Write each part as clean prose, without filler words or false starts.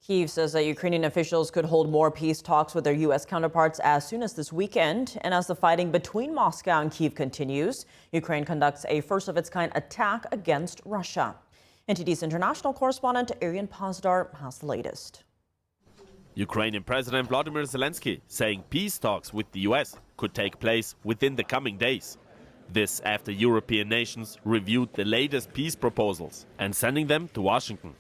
Kyiv says that Ukrainian officials could hold more peace talks with their U.S. counterparts as soon as this weekend. And as the fighting between Moscow and Kyiv continues, Ukraine conducts a first-of-its-kind attack against Russia. NTD's international correspondent Arian Pazdar has the latest. Ukrainian President Volodymyr Zelensky saying peace talks with the U.S. could take place within the coming days. This after European nations reviewed the latest peace proposals and sending them to Washington.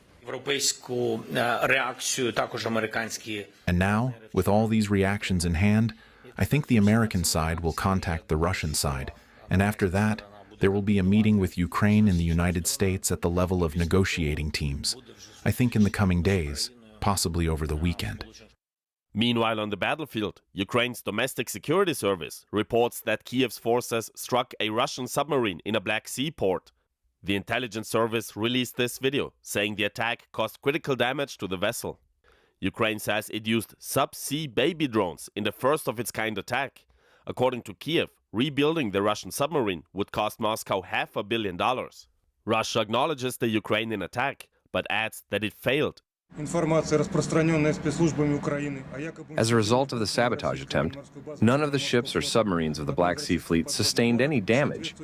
And now, with all these reactions in hand, I think the American side will contact the Russian side. And after that, there will be a meeting with Ukraine and the United States at the level of negotiating teams. I think in the coming days, possibly over the weekend. Meanwhile, on the battlefield, Ukraine's domestic security service reports that Kyiv's forces struck a Russian submarine in a Black Sea port. The intelligence service released this video, saying the attack caused critical damage to the vessel. Ukraine says it used subsea baby drones in the first-of-its-kind attack. According to Kyiv, rebuilding the Russian submarine would cost Moscow $500 million. Russia acknowledges the Ukrainian attack, but adds that it failed. As a result of the sabotage attempt, none of the ships or submarines of the Black Sea Fleet sustained any damage,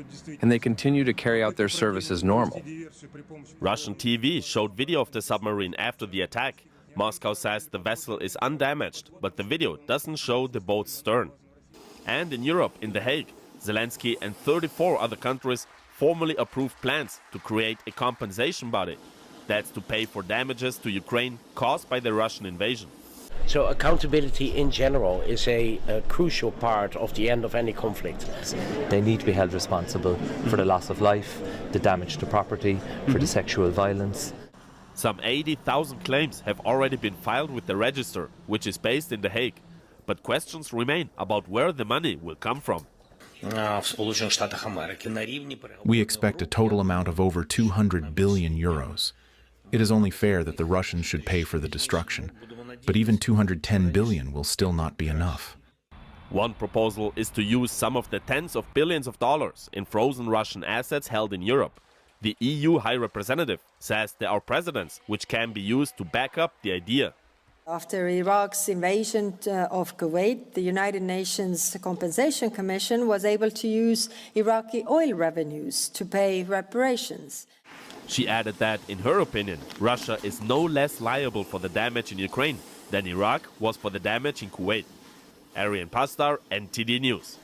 and they continue to carry out their service as normal. Russian TV showed video of the submarine after the attack. Moscow says the vessel is undamaged, but the video doesn't show the boat's stern. And in Europe, in The Hague, Zelensky and 34 other countries formally approved plans to create a compensation body. That's to pay for damages to Ukraine caused by the Russian invasion. So accountability in general is a crucial part of the end of any conflict. They need to be held responsible for the loss of life, the damage to property, for the sexual violence. Some 80,000 claims have already been filed with the register, which is based in The Hague. But questions remain about where the money will come from. We expect a total amount of over 200 billion euros. It is only fair that the Russians should pay for the destruction, but even 210 billion will still not be enough. One proposal is to use some of the tens of billions of dollars in frozen Russian assets held in Europe. The EU High Representative says there are precedents which can be used to back up the idea. After Iraq's invasion of Kuwait, the United Nations Compensation Commission was able to use Iraqi oil revenues to pay reparations. She added that, in her opinion, Russia is no less liable for the damage in Ukraine than Iraq was for the damage in Kuwait. Arian Pazdar, NTD News.